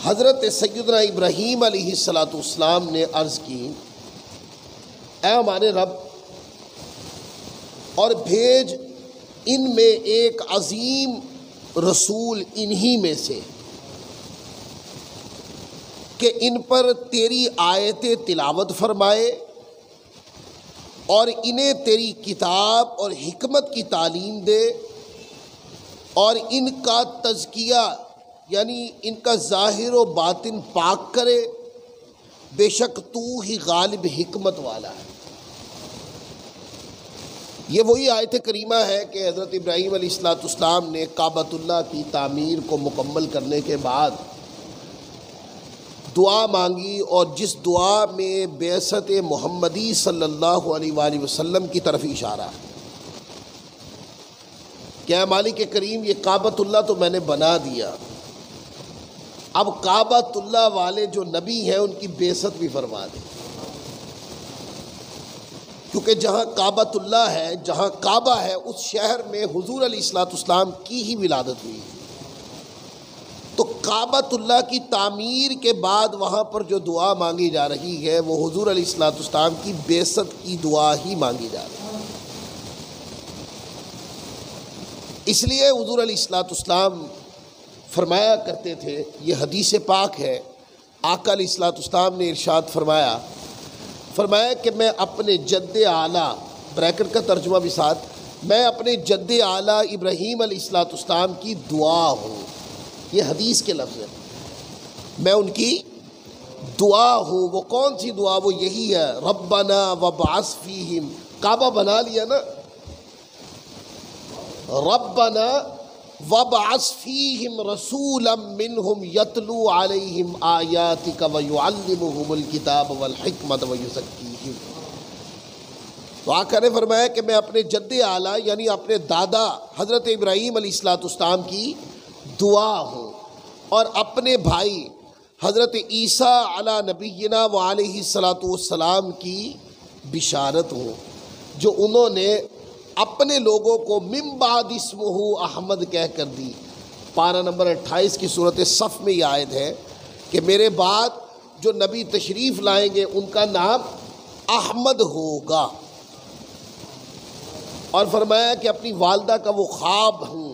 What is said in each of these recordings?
حضرت سیدنا ابراہیم علیہ السلام نے عرض کی، اے ہمارے رب، اور بھیج ان میں ایک عظیم رسول انہی میں سے کہ ان پر تیری آیتیں تلاوت فرمائے اور انہیں تیری کتاب اور حکمت کی تعلیم دے اور ان کا تزکیہ یعنی ان کا ظاہر و باطن پاک کرے، بے شک تو ہی غالب حکمت والا ہے۔ یہ وہی آیت کریمہ ہے کہ حضرت ابراہیم علیہ السلام نے کعبۃ اللہ کی تعمیر کو مکمل کرنے کے بعد دعا مانگی، اور جس دعا میں بعثت محمدی صلی اللہ علیہ وآلہ وسلم کی طرف اشارہ ہے کہ اے مالک کریم، یہ کعبۃ اللہ تو میں نے بنا دیا، اب کعبۃ اللہ والے جو نبی ہیں ان کی بعثت بھی فرما دے، کیونکہ جہاں کعبۃ اللہ ہے، جہاں کعبہ ہے، اس شہر میں حضور علیہ السلام کی ہی ولادت ہوئی، تو کعبۃ اللہ کی تعمیر کے بعد وہاں پر جو دعا مانگی جا رہی ہے وہ حضور علیہ السلام کی بعثت کی دعا ہی مانگی جا رہی ہے۔ اس لیے حضور علیہ السلام فرمایا کرتے تھے، یہ حدیث پاک ہے، آقا علیہ السلام نے ارشاد فرمایا کہ میں اپنے جد اعلیٰ، بریکٹ کا ترجمہ بھی ساتھ، میں اپنے جد اعلیٰ ابراہیم علیہ السلام کی دعا ہوں، یہ حدیث کے لفظ ہیں، میں ان کی دعا ہوں۔ وہ کون سی دعا؟ وہ یہی ہے، ربنا وابعث فیہم، کعبہ بنا لیا نا، ربنا وابعث فیہم رسولا منہم یتلو علیہم آیاتک ویعلمہم الکتاب والحکمت ویزکیہم۔ تو آقا نے فرمایا کہ میں اپنے جد اعلیٰ یعنی اپنے دادا حضرت ابراہیم علیہ السلام کی دعا ہوں، اور اپنے بھائی حضرت عیسیٰ علی نبینا و علیہ السلام کی بشارت ہوں، جو انہوں نے اپنے لوگوں کو من بعد اسمہ احمد کہہ کر دی۔ پارہ نمبر 28 کی سورۃ صف میں یہ آیت ہے کہ میرے بعد جو نبی تشریف لائیں گے ان کا نام احمد ہوگا، اور فرمایا کہ اپنی والدہ کا وہ خواب ہوں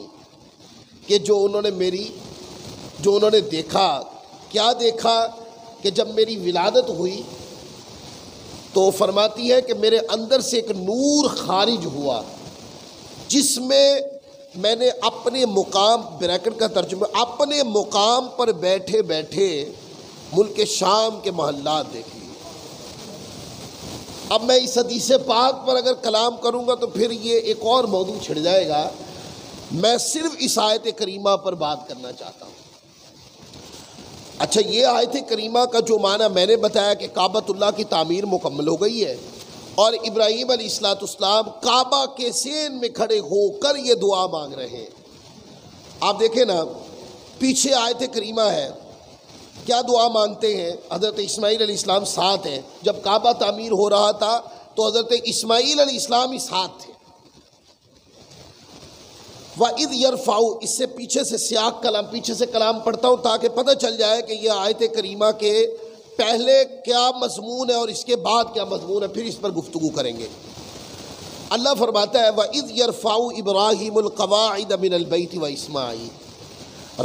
کہ جو انہوں نے دیکھا، کیا دیکھا کہ جب میری ولادت ہوئی تو فرماتی ہے کہ میرے اندر سے ایک نور خارج ہوا، جس میں میں نے اپنے مقام، بریکٹ کا ترجمہ، اپنے مقام پر بیٹھے بیٹھے ملک شام کے محلات دیکھے۔ اب میں اس حدیث پاک پر اگر کلام کروں گا تو پھر یہ ایک اور موضوع چھڑ جائے گا، میں صرف اس آیت کریمہ پر بات کرنا چاہتا ہوں۔ اچھا، یہ آیت کریمہ کا جو معنی میں نے بتایا کہ کعبۃ اللہ کی تعمیر مکمل ہو گئی ہے، اور ابراہیم علیہ السلام کعبہ کے سین میں کھڑے ہو کر یہ دعا مانگ رہے ہیں۔ آپ دیکھیں نا، پیچھے آیت کریمہ ہے، کیا دعا مانگتے ہیں؟ حضرت اسماعیل علیہ السلام ساتھ ہیں، جب کعبہ تعمیر ہو رہا تھا تو حضرت اسماعیل علیہ السلام ہی ساتھ تھے۔ وَإِذْ يَرْفَعُ، اس سے پیچھے سے سیاق کلام، پیچھے سے کلام پڑھتا ہوں تاکہ پتہ چل جائے کہ یہ آیت کریمہ کے پہلے کیا مضمون ہے اور اس کے بعد کیا مضمون ہے، پھر اس پر گفتگو کریں گے۔ اللہ فرماتا ہے وَإِذْ يَرْفَعُ إِبْرَاهِيمُ الْقَوَاعِدَ مِنَ الْبَيْتِ وَإِسْمَاعِيلُ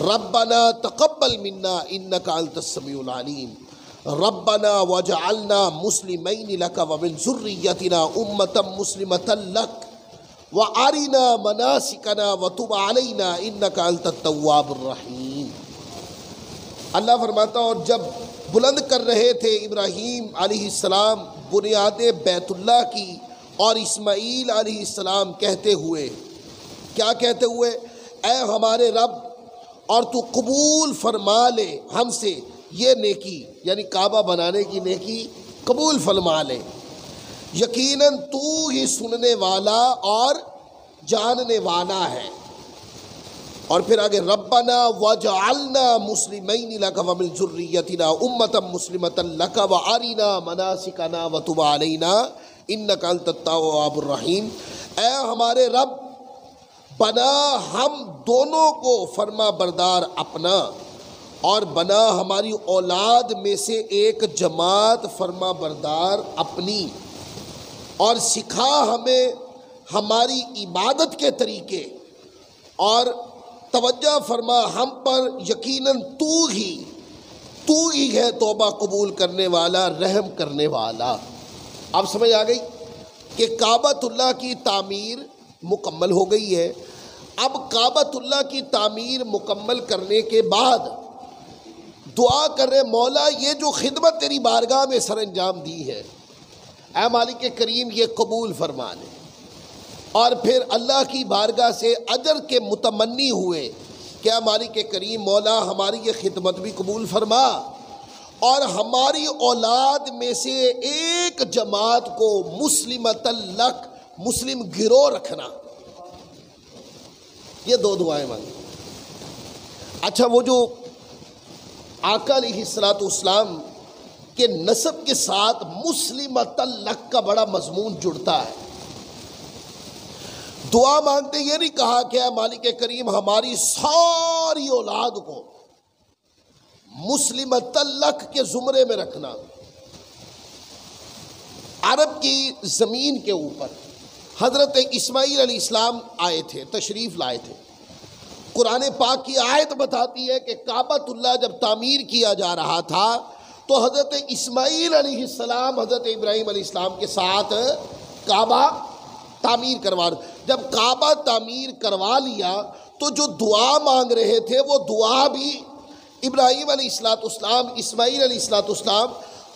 رَبَّنَا تَقَبَّلْ مِنَّا إِنَّكَ أَنْتَ السَّمِيعُ الْعَلِيمُ رَبَّنَا وَاجْعَلْنَا مُسْلِمَيْنِ لَكَ وَمِنْ ذُرِّيَّتِنَا أُمَّةً مُسْلِمَةً لَكَ وَأَرِنَا مَنَاسِكَنَا وَتُبْ عَلَيْنَا إِنَّكَ أَنْتَ التَّوَّابُ الرَّحِيمُ۔ اللہ فرماتا، اور جب بلند کر رہے تھے ابراہیم علیہ السلام بنیاد بیت اللہ کی، اور اسماعیل علیہ السلام کہتے ہوئے، کیا کہتے ہوئے؟ اے ہمارے رب، اور تو قبول فرما لے ہم سے یہ نیکی، یعنی کعبہ بنانے کی نیکی قبول فرما لے، یقیناً تو ہی سننے والا اور جاننے والا ہے۔ اور پھر آگے ربنا وجعلنا مسلمین لک ومن ذریتنا امۃ مسلمۃ لک وارنا مناسکنا وتب علینا انک انت التواب الرحیم۔ اے ہمارے رب، بنا ہم دونوں کو فرما بردار اپنا، اور بنا ہماری اولاد میں سے ایک جماعت فرما بردار اپنی، اور سکھا ہمیں ہماری عبادت کے طریقے، اور توجہ فرما ہم پر یقیناً تو ہی ہے توبہ قبول کرنے والا، رحم کرنے والا۔ اب سمجھ آ گئی کہ کعبۃ اللہ کی تعمیر مکمل ہو گئی ہے۔ اب کعبۃ اللہ کی تعمیر مکمل کرنے کے بعد دعا کر رہے مولا یہ جو خدمت تیری بارگاہ میں سر انجام دی ہے، اے مالک کریم یہ قبول فرما لے۔ اور پھر اللہ کی بارگاہ سے اجر کے متمنی ہوئے کہ اے مالک کریم مولا ہماری یہ خدمت بھی قبول فرما، اور ہماری اولاد میں سے ایک جماعت کو مسلمۃ لک، مسلم گروہ رکھنا۔ یہ دو دعائیں مانگی۔ اچھا، وہ جو آقا علیہ الصلوۃ والسلام کے نسب کے ساتھ مسلمۃ لک کا بڑا مضمون جڑتا ہے۔ دعا مانگتے یہ نہیں کہا کہ اے مالک کریم ہماری ساری اولاد کو مسلمۃ لک کے زمرے میں رکھنا۔ عرب کی زمین کے اوپر حضرت اسماعیل علیہ السلام آئے تھے، تشریف لائے تھے۔ قرآن پاک کی آیت بتاتی ہے کہ کعبۃ اللہ جب تعمیر کیا جا رہا تھا تو حضرت اسماعیل علیہ السلام حضرت ابراہیم علیہ السلام کے ساتھ کعبہ تعمیر کروا، جب کعبہ تعمیر کروا لیا تو جو دعا مانگ رہے تھے وہ دعا بھی ابراہیم علیہ السلام، اسماعیل علیہ السلام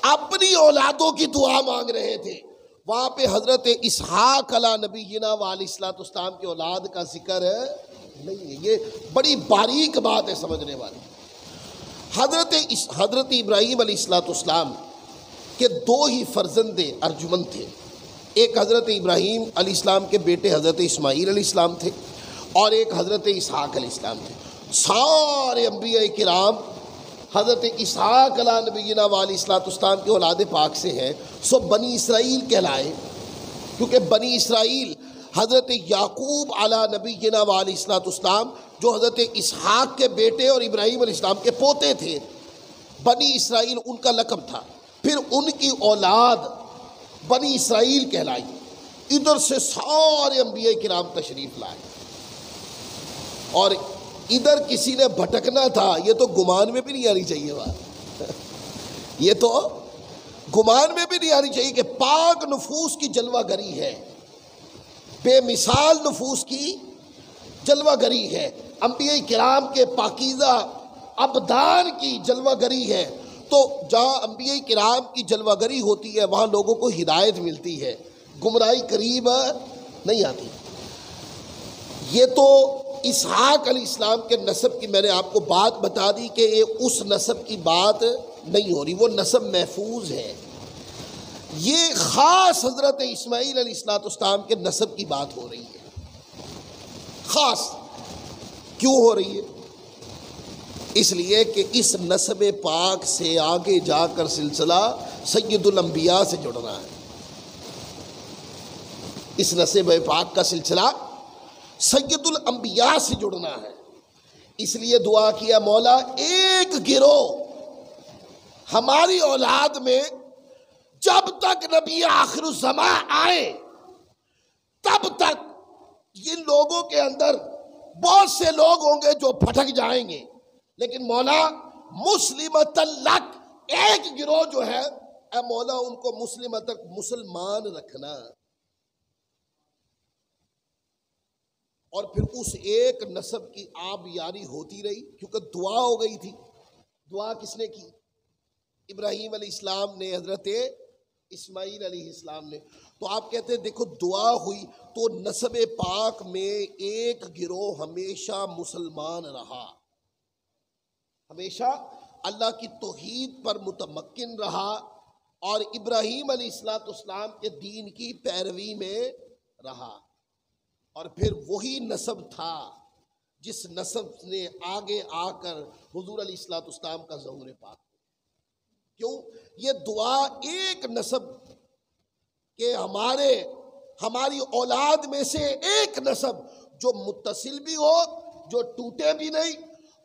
اپنی اولادوں کی دعا مانگ رہے تھے۔ وہاں پہ حضرت اسحاق علیہ نبینا علیہ السلام کی اولاد کا ذکر نہیں ہے۔ یہ بڑی باریک بات ہے سمجھنے والی۔ حضرت ابراہیم علیہ السلام کے دو ہی فرزند ارجمند تھے۔ ایک حضرت ابراہیم علیہ السلام کے بیٹے حضرت اسماعیل علیہ السلام تھے، اور ایک حضرت اسحاق علیہ السلام تھے۔ سارے انبیاء کرام حضرت اسحاق علیہ نبینا علیہ السلام کی اولاد پاک سے ہیں، سو بنی اسرائیل کہلائے، کیونکہ بنی اسرائیل حضرت یعقوب علیہ نبینا علیہ السلام جو حضرت اسحاق کے بیٹے اور ابراہیم علیہ السلام کے پوتے تھے، بنی اسرائیل ان کا لقب تھا۔ پھر ان کی اولاد بنی اسرائیل کہلائی۔ ادھر سے سارے انبیاء کرام تشریف لائے، اور ادھر کسی نے بھٹکنا تھا۔ یہ تو گمان میں بھی نہیں آنی چاہیے بات، یہ تو گمان میں بھی نہیں آنی چاہیے کہ پاک نفوس کی جلوہ گری ہے، بے مثال نفوس کی جلوہ گری ہے، انبیاء کرام کے پاکیزہ ابدان کی جلوہ گری ہے۔ تو جہاں انبیاء کرام کی جلوہ گری ہوتی ہے وہاں لوگوں کو ہدایت ملتی ہے، گمراہی قریب نہیں آتی۔ یہ تو اسحاق علیہ السلام کے نسب کی میں نے آپ کو بات بتا دی کہ یہ اس نسب کی بات نہیں ہو رہی، وہ نسب محفوظ ہے۔ یہ خاص حضرت اسماعیل علیہ السلام کے نسب کی بات ہو رہی ہے۔ خاص کیوں ہو رہی ہے؟ اس لیے کہ اس نسب پاک سے آگے جا کر سلسلہ سید الانبیاء سے جڑنا ہے۔ اس نسب پاک کا سلسلہ سید الانبیاء سے جڑنا ہے۔ اس لیے دعا کیا مولا ایک گروہ ہماری اولاد میں جب تک نبی آخر الزماں آئے تب تک ان لوگوں کے اندر بہت سے لوگ ہوں گے جو پھٹک جائیں گے، لیکن مولا مسلمۃ لک ایک گروہ جو ہے اے مولا ان کو مسلمان رکھنا۔ اور پھر اس ایک نسب کی آب یاری ہوتی رہی، کیونکہ دعا ہو گئی تھی۔ دعا کس نے کی؟ ابراہیم علیہ السلام نے، حضرت اسماعیل علیہ السلام نے۔ تو آپ کہتے ہیں دیکھو دعا ہوئی تو نسب پاک میں ایک گروہ ہمیشہ مسلمان رہا، ہمیشہ اللہ کی توحید پر متمکن رہا، اور ابراہیم علیہ السلام کے دین کی پیروی میں رہا۔ اور پھر وہی نسب تھا جس نسب نے آگے آ کر حضور علیہ السلام کا ظہور پاک۔ کیوں؟ یہ دعا ایک نسب کہ ہماری اولاد میں سے ایک نسب جو متصل بھی ہو، جو ٹوٹے بھی نہیں،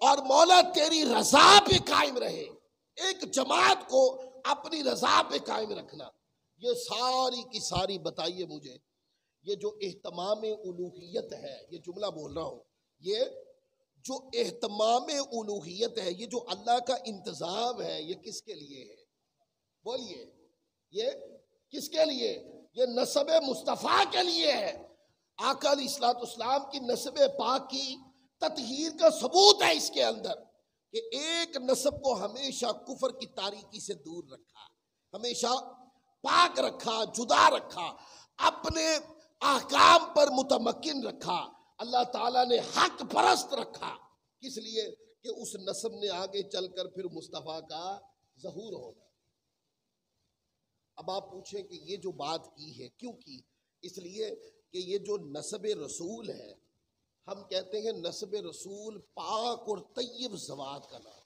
اور مولا تیری رضا پہ قائم رہے، ایک جماعت کو اپنی رضا پہ قائم رکھنا، یہ ساری کی ساری بتائیے مجھے، یہ جو اہتمام الوہیت ہے، یہ جملہ بول رہا ہوں، یہ جو اہتمام الوہیت ہے، یہ جو اللہ کا انتظام ہے، یہ کس کے لیے ہے؟ بولیے، یہ کس کے لیے؟ یہ نسب مصطفیٰ کے لیے ہے۔ آقا علیہ الصلوۃ والسلام کی نسب پاک کی تطہیر کا ثبوت ہے اس کے اندر، کہ ایک نسب کو ہمیشہ کفر کی تاریکی سے دور رکھا، ہمیشہ پاک رکھا، جدا رکھا، اپنے احکام پر متمکن رکھا، اللہ تعالیٰ نے حق پرست رکھا، کس لیے؟ کہ اس نسب نے آگے چل کر پھر مصطفیٰ کا ظہور ہوگا۔ اب آپ پوچھیں کہ یہ جو بات کی ہے کیوں کی؟ اس لیے کہ یہ جو نسب رسول ہے، ہم کہتے ہیں نسب رسول پاک اور طیب ذوات کا نام۔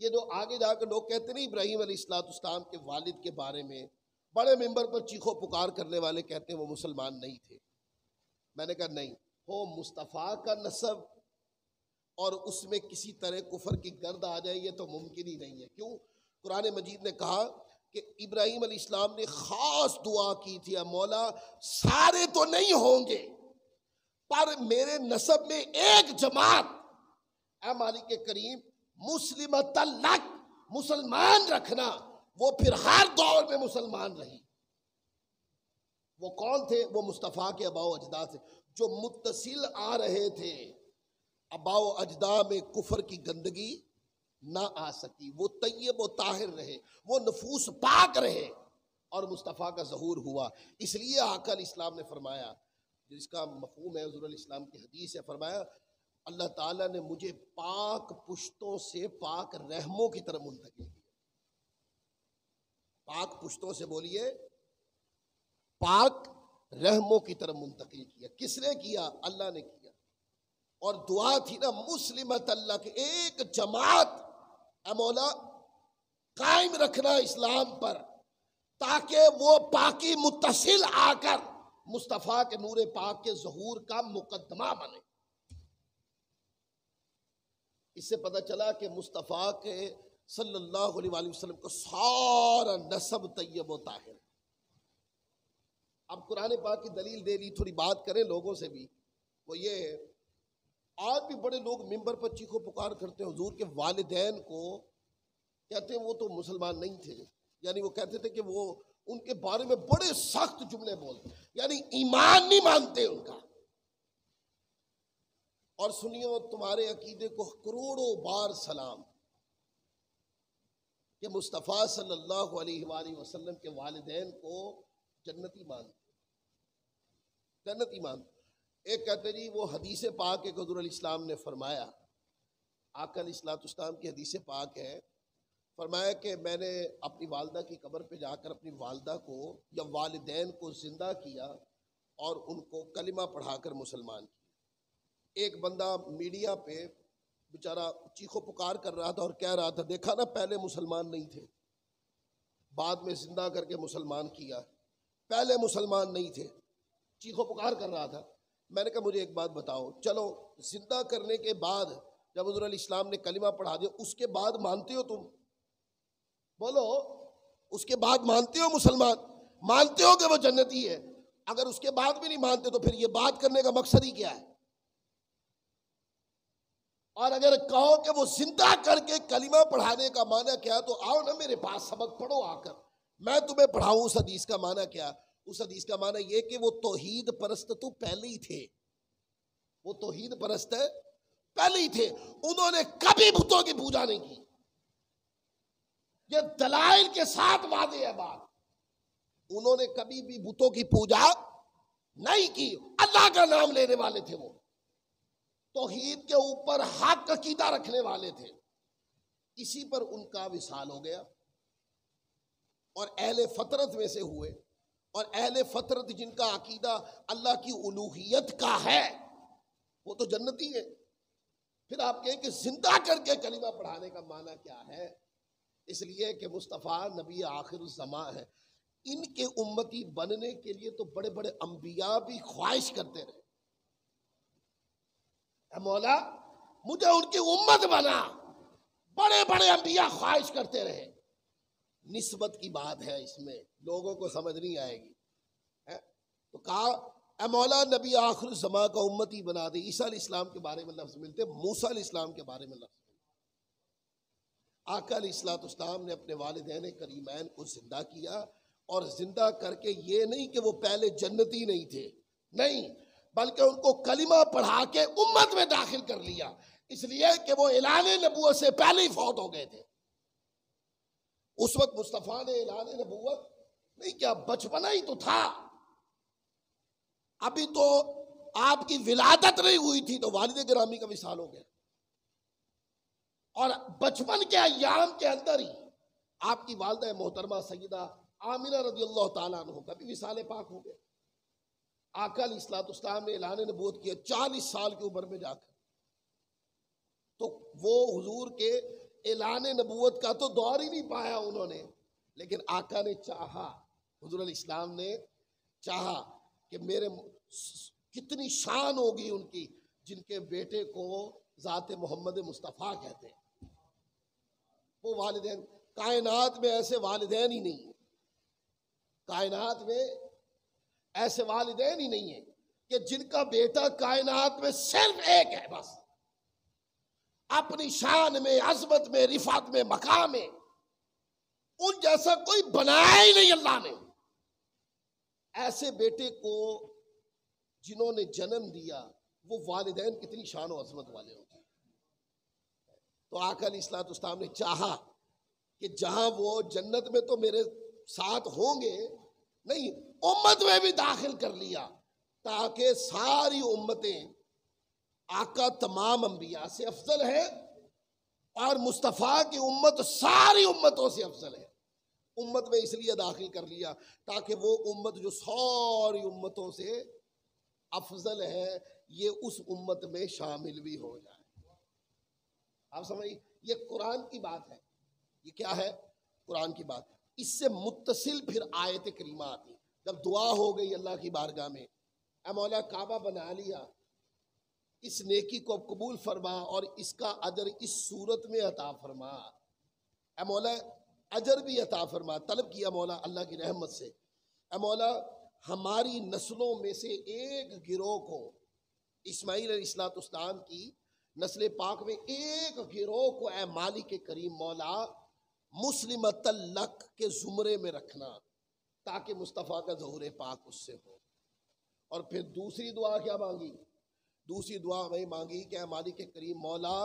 یہ جو آگے جا کر لوگ کہتے ہیں ابراہیم علیہ السلام کے والد کے بارے میں بڑے ممبر پر چیخو پکار کرنے والے کہتے ہیں وہ مسلمان نہیں تھے، میں نے کہا نہیں، وہ مصطفیٰ کا نسب اور اس میں کسی طرح کفر کی گرد آ جائے یہ تو ممکن ہی نہیں ہے۔ کیوں؟ قرآن مجید نے کہا کہ ابراہیم علیہ السلام نے خاص دعا کی تھی، مولا سارے تو نہیں ہوں گے پر میرے نسب میں ایک جماعت اے مالک کریم مسلمت لک، مسلمان رکھنا، وہ پھر ہر دور میں مسلمان رہی۔ وہ کون تھے؟ وہ مصطفیٰ کے آباء و اجداد تھے جو متصل آ رہے تھے، آباء و اجداد میں کفر کی گندگی نہ آ سکی، وہ طیب و طاہر رہے، وہ نفوس پاک رہے، اور مصطفیٰ کا ظہور ہوا۔ اس لیے آقا علیہ السلام نے فرمایا، جس کا مفہوم ہے حضور علیہ السلام کی حدیث ہے، فرمایا اللہ تعالیٰ نے مجھے پاک پشتوں سے پاک رحموں کی طرف منتقل کیا۔ پاک پشتوں سے بولیے، پاک رحموں کی طرف منتقل کیا۔ کس نے کیا؟ اللہ نے کیا۔ اور دعا تھی نا مسلمت اللہ کے، ایک جماعت اے مولا قائم رکھنا اسلام پر، تاکہ وہ پاکی متصل آ کر مصطفیٰ کے نور پاک کے ظہور کا مقدمہ بنے۔ اس سے پتہ چلا کہ مصطفیٰ کے صلی اللہ علیہ وآلہ وسلم کو سارا نسب طیب و طاہر۔ اب قرآن پاک کی دلیل دے لی، تھوڑی بات کریں لوگوں سے بھی، وہ یہ ہے آج بھی بڑے لوگ ممبر پر چیخو پکار کرتے ہیں حضور کے والدین کو، کہتے ہیں وہ تو مسلمان نہیں تھے، یعنی وہ کہتے تھے کہ وہ ان کے بارے میں بڑے سخت جملے بولتے، یعنی ایمان نہیں مانتے ان کا۔ اور سنیو تمہارے عقیدے کو کروڑوں بار سلام کہ مصطفیٰ صلی اللہ علیہ وآلہ وسلم کے والدین کو جنتی مانتے، جنتی مانتے۔ ایک کہتے جی وہ حدیث پاک ہے کہ حضور علیہ السلام نے فرمایا، آقا علیہ السلام کی حدیث پاک ہے، فرمایا کہ میں نے اپنی والدہ کی قبر پہ جا کر اپنی والدہ کو یا والدین کو زندہ کیا اور ان کو کلمہ پڑھا کر مسلمان کیا۔ ایک بندہ میڈیا پہ بیچارہ چیخو پکار کر رہا تھا اور کہہ رہا تھا دیکھا نا پہلے مسلمان نہیں تھے، بعد میں زندہ کر کے مسلمان کیا، پہلے مسلمان نہیں تھے، چیخو پکار کر رہا تھا۔ میں نے کہا مجھے ایک بات بتاؤ، چلو زندہ کرنے کے بعد جب حضور علیہ السلام نے کلمہ پڑھا دیا اس کے بعد مانتے ہو تم؟ بولو، اس کے بعد مانتے ہو مسلمان؟ مانتے ہو کہ وہ جنتی ہے؟ اگر اس کے بعد بھی نہیں مانتے تو پھر یہ بات کرنے کا مقصد ہی کیا ہے؟ اور اگر کہو کہ وہ زندہ کر کے کلمہ پڑھانے کا معنی کیا ہے تو آؤ نا میرے پاس سبق پڑھو آ کر، میں تمہیں پڑھاؤں اس حدیث کا معنی کیا۔ اس حدیث کا معنی یہ کہ وہ توحید پرست تو پہلے ہی تھے، وہ توحید پرست پہلے ہی تھے، انہوں نے کبھی بتوں کی پوجا نہیں کی۔ یہ دلائل کے ساتھ واضح ہے بات، انہوں نے کبھی بھی بتوں کی پوجا نہیں کی، اللہ کا نام لینے والے تھے، وہ توحید کے اوپر حق عقیدہ رکھنے والے تھے۔ اسی پر ان کا وصال ہو گیا اور اہل فطرت میں سے ہوئے، اور اہل فطرت جن کا عقیدہ اللہ کی الوہیت کا ہے وہ تو جنتی ہے۔ پھر آپ کہیں کہ زندہ کر کے کلمہ پڑھانے کا معنی کیا ہے؟ اس لیے کہ مصطفیٰ نبی آخر الزمان ہے، ان کے امتی بننے کے لیے تو بڑے بڑے انبیاء بھی خواہش کرتے رہے، اے مولا مجھے ان کی امت بنا. بڑے بڑے انبیاء خواہش کرتے رہے. نسبت کی بات ہے، اس میں لوگوں کو سمجھ نہیں آئے گی. تو کہا اے مولا نبی آخر الزمان کا امتی بنا دے. عیسیٰ علیہ السلام کے بارے میں لفظ ملتے، موسیٰ علیہ السلام کے بارے میں لفظ ملتے. آقا علیہ السلام نے اپنے والدین کریمین کو زندہ کیا، اور زندہ کر کے یہ نہیں کہ وہ پہلے جنتی نہیں تھے، نہیں، بلکہ ان کو کلمہ پڑھا کے امت میں داخل کر لیا، اس لیے کہ وہ اعلان نبوت سے پہلے ہی فوت ہو گئے تھے. اس وقت مصطفیٰ نے اعلان نبوت نہیں کیا، بچپنا ہی تو تھا، ابھی تو آپ کی ولادت نہیں ہوئی تھی تو والد گرامی کا وصال ہو گیا، اور بچپن کے ایام کے اندر ہی آپ کی والدہ محترمہ سیدہ آمنہ رضی اللہ تعالیٰ عنہ کا بھی وصال پاک ہو گیا. آقا علیہ السلام نے اعلان نبوت کیا 40 سال کی عمر میں جا کر. تو وہ حضور کے اعلان نبوت کا تو دور ہی نہیں پایا انہوں نے، لیکن آقا نے چاہا، حضور علیہ السلام نے چاہا کہ میرے کتنی شان ہوگی ان کی جن کے بیٹے کو ذات محمد مصطفیٰ کہتے ہیں. وہ والدین کائنات میں ایسے والدین ہی نہیں ہیں، کائنات میں ایسے والدین ہی نہیں ہیں کہ جن کا بیٹا کائنات میں صرف ایک ہے، بس اپنی شان میں، عظمت میں، رفعت میں، مقام میں ان جیسا کوئی بنایا ہی نہیں اللہ نے. ایسے بیٹے کو جنہوں نے جنم دیا وہ والدین کتنی شان و عظمت والے ہوتے ہیں. تو آقا علیہ السلام نے چاہا کہ جہاں وہ جنت میں تو میرے ساتھ ہوں گے، نہیں، امت میں بھی داخل کر لیا تاکہ ساری امتیں، آقا تمام انبیاء سے افضل ہے اور مصطفیٰ کی امت ساری امتوں سے افضل ہے. امت میں اس لیے داخل کر لیا تاکہ وہ امت جو ساری امتوں سے افضل ہے یہ اس امت میں شامل بھی ہو جائے. آپ سمجھئے، یہ قرآن کی بات ہے. یہ کیا ہے؟ قرآن کی بات. اس سے متصل پھر آیت کریمہ آتی. جب دعا ہو گئی اللہ کی بارگاہ میں، اے مولا کعبہ بنا لیا، اس نیکی کو قبول فرما اور اس کا اجر اس صورت میں عطا فرما. اے مولا اجر بھی عطا فرما. طلب کیا مولا اللہ کی رحمت سے، اے مولا ہماری نسلوں میں سے ایک گروہ کو، اسماعیل علیہ السلام کی نسل پاک میں ایک گروہ کو اے مالک کریم مولا مسلمت لک کے زمرے میں رکھنا تاکہ مصطفیٰ کا ظہور پاک اس سے ہو. اور پھر دوسری دعا کیا مانگی؟ دوسری دعا میں مانگی کہ اے مالک کریم مولا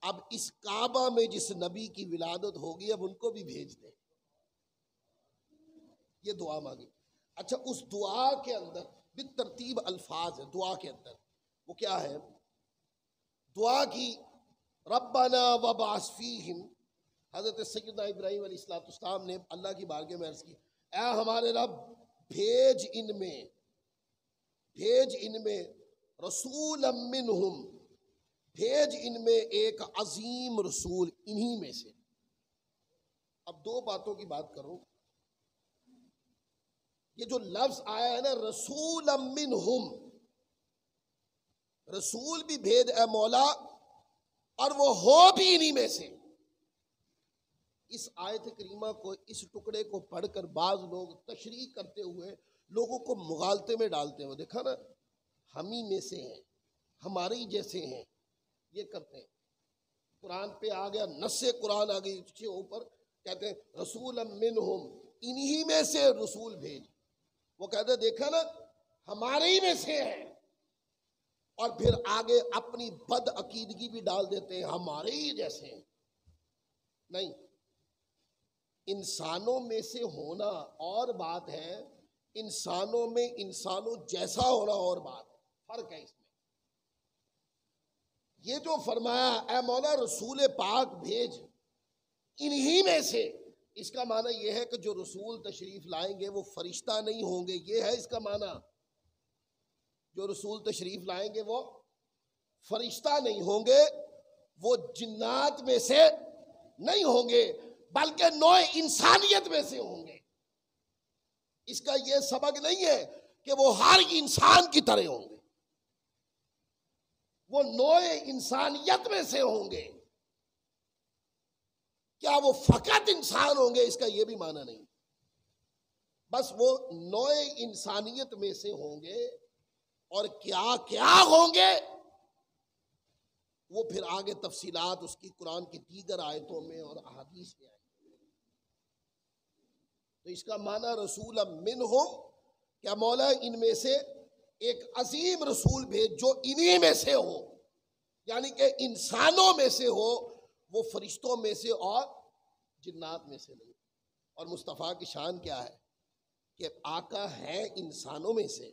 اب اس کعبہ میں جس نبی کی ولادت ہوگی اب ان کو بھی بھیج دے. یہ دعا مانگی. اچھا، اس دعا کے اندر بالترتیب الفاظ ہے دعا کے اندر. وہ کیا ہے دعا کی؟ ربنا وبعث فیہم. حضرت سیدنا ابراہیم علیہ السلام نے اللہ کی بارگاہ میں عرض کی، اے ہمارے رب بھیج ان میں رسولا منہم، بھیج ان میں ایک عظیم رسول انہی میں سے. اب دو باتوں کی بات کروں. یہ جو لفظ آیا ہے نا رسولا منہم، رسول بھی بھیج اے مولا اور وہ ہو بھی انہی میں سے. اس آیت کریمہ کو، اس ٹکڑے کو پڑھ کر بعض لوگ تشریح کرتے ہوئے لوگوں کو مغالطے میں ڈالتے ہوئے، دیکھا نا ہم ہی میں سے ہیں، ہمارے ہی جیسے ہیں، یہ کرتے ہیں. قرآن پہ آ گیا، نص قرآن آ گئی اس کے اوپر، کہتے ہیں رسولا منہم، انہی میں سے رسول بھیج. وہ کہتے ہیں دیکھا نا ہمارے ہی میں سے ہیں، اور پھر آگے اپنی بد عقیدگی بھی ڈال دیتے ہیں ہمارے ہی جیسے ہیں. نہیں، انسانوں میں سے ہونا اور بات ہے، انسانوں میں انسانوں جیسا ہونا اور بات ہے، فرق ہے اس میں. یہ جو فرمایا اے مولا رسول پاک بھیج انہی میں سے، اس کا معنی یہ ہے کہ جو رسول تشریف لائیں گے وہ فرشتہ نہیں ہوں گے. یہ ہے اس کا معنی، جو رسول تشریف لائیں گے وہ فرشتہ نہیں ہوں گے، وہ جنات میں سے نہیں ہوں گے بلکہ نوع انسانیت میں سے ہوں گے. اس کا یہ سبق نہیں ہے کہ وہ ہر انسان کی طرح ہوں گے، وہ نوع انسانیت میں سے ہوں گے. کیا وہ فقط انسان ہوں گے؟ اس کا یہ بھی معنی نہیں. بس وہ نوع انسانیت میں سے ہوں گے. اور کیا کیا ہوں گے وہ پھر آگے تفصیلات اس کی قرآن کی دیگر آیتوں میں اور احادیث میں آئیں گے. تو اس کا معنی رسول منہم، کیا مولا ان میں سے ایک عظیم رسول بھیج جو انہی میں سے ہو، یعنی کہ انسانوں میں سے ہو، وہ فرشتوں میں سے اور جنات میں سے نہیں. اور مصطفیٰ کی شان کیا ہے کہ آقا ہے انسانوں میں سے،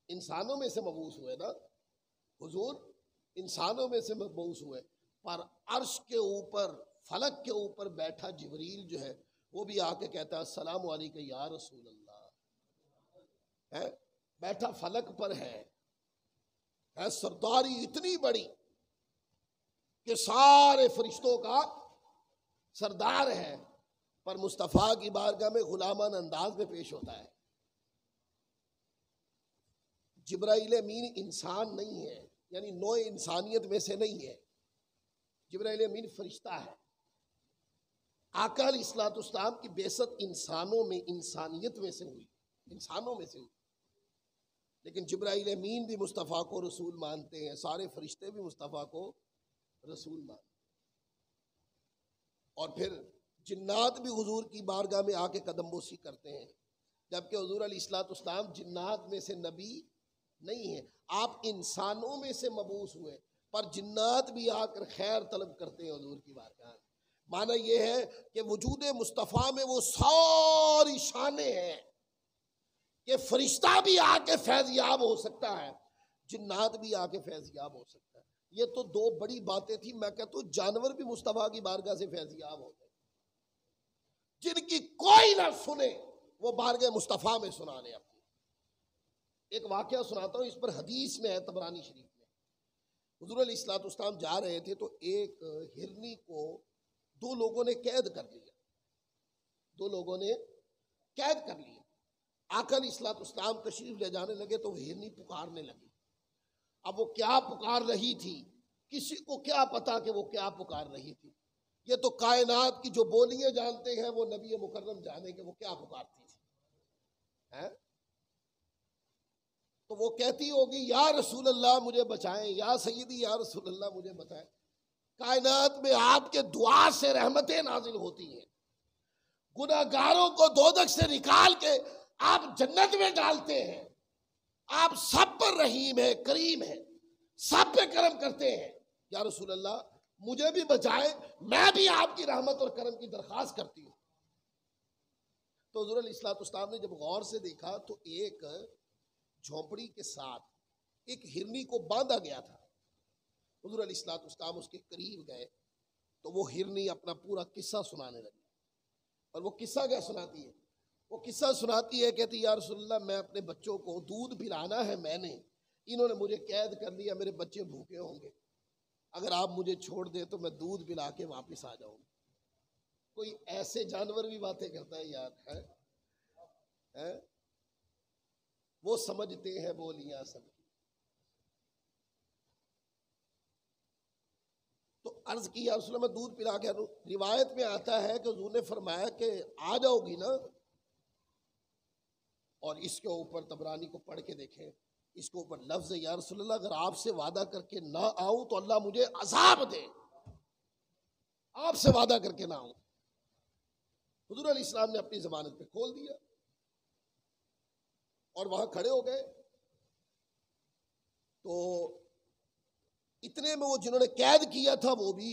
انسانوں میں سے مبعوث ہوئے نا حضور، انسانوں میں سے مبعوث ہوئے. پر عرش کے اوپر فلک کے اوپر بیٹھا جبریل جو ہے وہ بھی آ کے کہتا ہے السلام علیکم یا رسول اللہ. بیٹھا فلک پر ہے سرداری اتنی بڑی کہ سارے فرشتوں کا سردار ہے، پر مصطفیٰ کی بارگاہ میں غلامانہ انداز میں پیش ہوتا ہے. جبرائیل امین انسان نہیں ہے، یعنی نوع انسانیت میں سے نہیں ہے. جبرائیل امین فرشتہ ہے. آقا علیہ الصلوۃ والسلام کی بعثت انسانوں میں، انسانیت میں سے ہوئی، انسانوں میں سے ہوئی. لیکن جبرائیل امین بھی مصطفیٰ کو رسول مانتے ہیں، سارے فرشتے بھی مصطفیٰ کو رسول مانتے ہیں. اور پھر جنات بھی حضور کی بارگاہ میں آ کے قدم بوسی کرتے ہیں، جبکہ حضور علیہ الصلوۃ والسلام جنات میں سے نبی نہیں ہیں. آپ انسانوں میں سے مبعوث ہوئے، پر جنات بھی آ کر خیر طلب کرتے ہیں حضور کی بارگاہ میں. معنی یہ ہے کہ وجود مصطفیٰ میں وہ ساری شانیں ہیں کہ فرشتہ بھی آ کے فیض یاب ہو سکتا ہے، جنات بھی آ کے فیض یاب ہو سکتا ہے. یہ تو دو بڑی باتیں تھیں. میں کہتا ہوں جانور بھی مصطفیٰ کی بارگاہ سے فیض یاب ہو گئے. جن کی کوئی نہ سنے وہ بارگاہ مصطفیٰ میں سنا لے. اپنی ایک واقعہ سناتا ہوں، اس پر حدیث میں ہے طبرانی شریف میں. حضور علیہ الصلوۃ والسلام جا رہے تھے تو ایک ہرنی کو دو لوگوں نے قید کر لیا. دو لوگوں نے قید کر لیا. آقا علیہ الصلوۃ والسلام تشریف لے جانے لگے تو وہ ہرنی پکارنے لگی. اب وہ کیا پکار رہی تھی کسی کو کیا پتا کہ وہ کیا پکار رہی تھی. یہ تو کائنات کی جو بولیاں جانتے ہیں وہ نبی مکرم جانے کہ وہ کیا پکارتی تھی. تو وہ کہتی ہوگی یا رسول اللہ مجھے بچائیں، یا سیدی یا رسول اللہ مجھے بچائیں. کائنات میں آپ کے دعا سے رحمتیں نازل ہوتی ہیں، گناہگاروں کو دوزخ سے نکال کے آپ جنت میں ڈالتے ہیں. آپ سب پر رحیم ہے، کریم ہے، سب پہ کرم کرتے ہیں. یا رسول اللہ مجھے بھی بچائیں، میں بھی آپ کی رحمت اور کرم کی درخواست کرتی ہوں. تو حضور علیہ الصلوۃ والسلام نے جب غور سے دیکھا تو ایک جھونپڑی کے ساتھ ایک ہرنی کو باندھا گیا تھا. حضور علیہ الصلوۃ والسلام اس کے قریب گئے تو وہ ہرنی اپنا پورا قصہ سنانے لگی. اور وہ قصہ کیا سناتی ہے؟ وہ قصہ سناتی ہے، کہتی یا رسول اللہ میں اپنے بچوں کو دودھ پلانا ہے، میں نے، انہوں نے مجھے قید کر لیا، میرے بچے بھوکے ہوں گے، اگر آپ مجھے چھوڑ دیں تو میں دودھ پلا کے واپس آ جاؤں. کوئی ایسے جانور بھی باتیں کرتا ہے یار، ہے؟ وہ سمجھتے ہیں بولیاں سب. تو عرض کی یا رسول اللہ میں دودھ پلا کے. روایت میں آتا ہے کہ حضور نے فرمایا کہ آ جاؤ گی نا. اور اس کے اوپر طبرانی کو پڑھ کے دیکھیں، اس کے اوپر لفظ ہے یا رسول اللہ اگر آپ سے وعدہ کر کے نہ آؤں تو اللہ مجھے عذاب دے، آپ سے وعدہ کر کے نہ آؤں. حضور علیہ السلام نے اپنی ضمانت پہ کھول دیا اور وہاں کھڑے ہو گئے. تو اتنے میں وہ جنہوں نے قید کیا تھا وہ بھی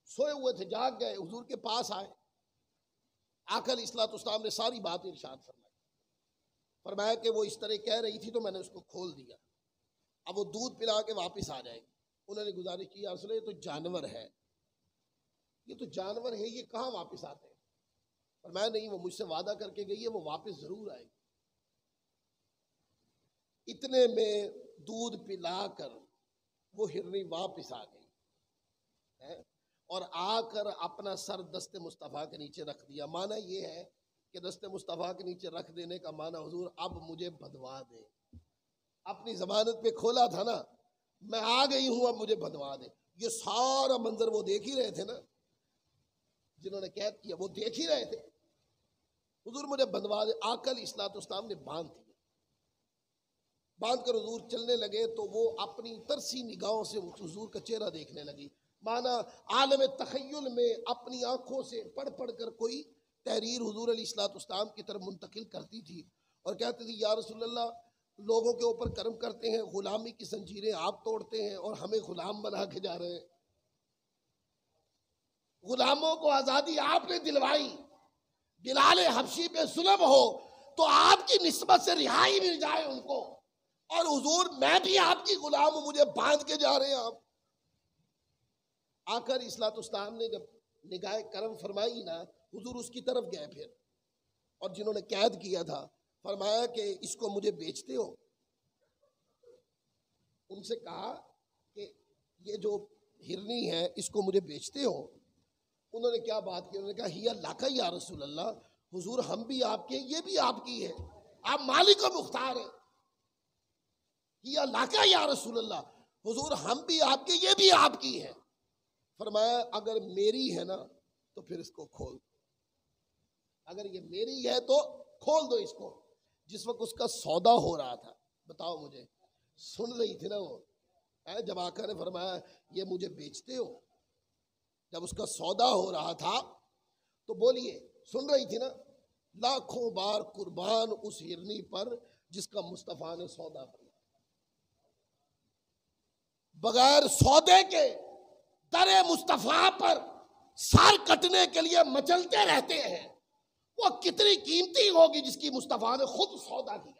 سوئے ہوئے تھے، جاگ گئے، حضور کے پاس آئے. آقا علیہ الصلوۃ والسلام نے ساری بات ارشاد فرمایا کہ وہ اس طرح کہہ رہی تھی تو میں نے اس کو کھول دیا، اب وہ دودھ پلا کے واپس آ جائے گی. انہوں نے گزارش کی یا رسول اللہ یہ تو جانور ہے، یہ تو جانور ہے، یہ کہاں واپس آتے ہیں؟ فرمایا نہیں، وہ مجھ سے وعدہ کر کے گئی ہے، وہ واپس ضرور آئے گی. اتنے میں دودھ پلا کر وہ ہرنی واپس آ گئی اور آ کر اپنا سر دست مصطفیٰ کے نیچے رکھ دیا. معنی یہ ہے کہ دست مصطفیٰ کے نیچے رکھ دینے کا معنی حضور اب مجھے بدوا دے. اپنی ضمانت پہ کھولا تھا نا، میں آ گئی ہوں اب مجھے بندوا دے. یہ سارا منظر وہ دیکھ ہی رہے تھے نا, جنہوں نے قید کیا وہ دیکھ ہی رہے تھے. حضور مجھے بندوا دے. آقا علیہ الصلوۃ والسلام نے باندھ دیا. باندھ کر حضور چلنے لگے تو وہ اپنی ترسی نگاہوں سے حضور کا چہرہ دیکھنے لگی. مانا عالم تخیل میں اپنی آنکھوں سے پڑھ پڑھ کر کوئی تحریر حضور علیہ الصلوۃ والسلام کی طرف منتقل کرتی تھی اور کہتی تھی یا رسول اللہ لوگوں کے اوپر کرم کرتے ہیں, غلامی کی زنجیریں آپ توڑتے ہیں اور ہمیں غلام بنا کے جا رہے ہیں. غلاموں کو آزادی آپ نے دلوائی, بلال حبشی پہ ظلم ہو تو آپ کی نسبت سے رہائی مل جائے ان کو, اور حضور میں بھی آپ کی غلام ہوں, مجھے باندھ کے جا رہے ہیں آپ. آخر اصلاۃ اسلام نے جب نگاہ کرم فرمائی نا, حضور اس کی طرف گئے پھر, اور جنہوں نے قید کیا تھا فرمایا کہ اس کو مجھے بیچتے ہو. ان سے کہا کہ یہ جو ہرنی ہے اس کو مجھے بیچتے ہو. انہوں نے کیا بات کی, انہوں نے کہا ہی اللہ کا یا رسول اللہ, حضور ہم بھی آپ کے, یہ بھی آپ کی ہے, آپ مالک و مختار ہیں. ہی اللہ کا یا رسول اللہ, حضور ہم بھی آپ کے, یہ بھی آپ کی ہے. فرمایا اگر میری ہے نا تو پھر اس کو کھول دو, اگر یہ میری ہے تو کھول دو اس کو. جس وقت اس کا سودا ہو رہا تھا, بتاؤ مجھے, سن رہی تھی نا وہ, جب آقا نے فرمایا یہ مجھے بیچتے ہو, جب اس کا سودا ہو رہا تھا تو بولیے سن رہی تھی نا, لاکھوں بار قربان اس ہرنی پر جس کا مصطفیٰ نے سودا کیا. بغیر سودے کے در مصطفیٰ پر سر کٹنے کے لیے مچلتے رہتے ہیں, وہ کتنی قیمتی ہوگی جس کی مصطفیٰ نے خود سودا کیا.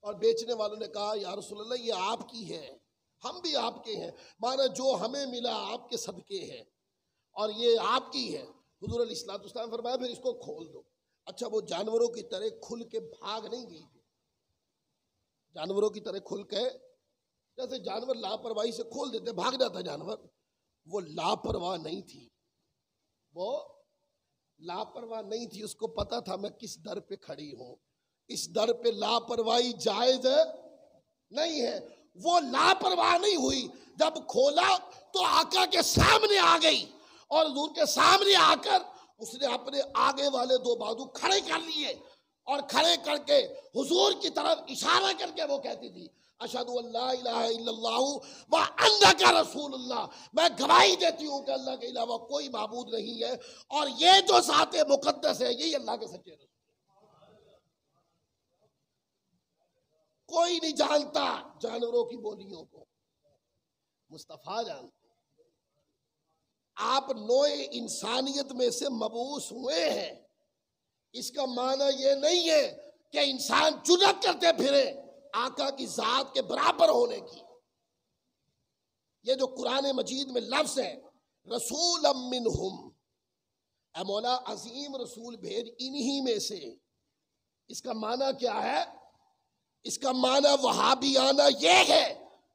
اور بیچنے والوں نے کہا یا رسول اللہ یہ آپ کی ہے, ہم بھی آپ کے ہیں, مانا جو ہمیں ملا آپ کے صدقے ہے اور یہ آپ کی ہے. حضور علیہ الصلوۃ والسلام فرمایا پھر اس کو کھول دو. اچھا وہ جانوروں کی طرح کھل کے بھاگ نہیں گئی تھی, جانوروں کی طرح کھل کے, جیسے جانور لاپرواہی سے کھول دیتے بھاگ جاتا جانور, وہ لاپرواہ نہیں تھی, وہ لاپرواہ نہیں تھی. اس کو پتا تھا میں کس در پہ کھڑی ہوں, اس در پہ لاپرواہی جائز نہیں ہے. وہ لاپرواہ نہیں ہوئی, جب کھولا تو آقا کے سامنے آ گئی, اور حضور کے سامنے آ کر اس نے اپنے آگے والے دو بازو کھڑے کر لیے, اور کھڑے کر کے حضور کی طرف اشارہ کر کے وہ کہتی تھی اشہد ان لا الہ الا اللہ وانک رسول اللہ, میں گواہی دیتی ہوں کہ اللہ کے علاوہ کوئی معبود نہیں ہے, اور یہ جو ذات مقدس ہے یہی اللہ کے سچے رسول. کوئی نہیں جانتا جانوروں کی بولیوں کو, مصطفیٰ جانتے. آپ نوع انسانیت میں سے مبعوث ہوئے ہیں, اس کا معنی یہ نہیں ہے کہ انسان جرأت کرتے پھرے آقا کی ذات کے برابر ہونے کی. یہ جو قرآن مجید میں لفظ ہے رسولا منہم, اے مولا عظیم رسول بھیج انہی میں سے, اس کا معنی کیا ہے؟ اس کا معنی وہابیانہ یہ ہے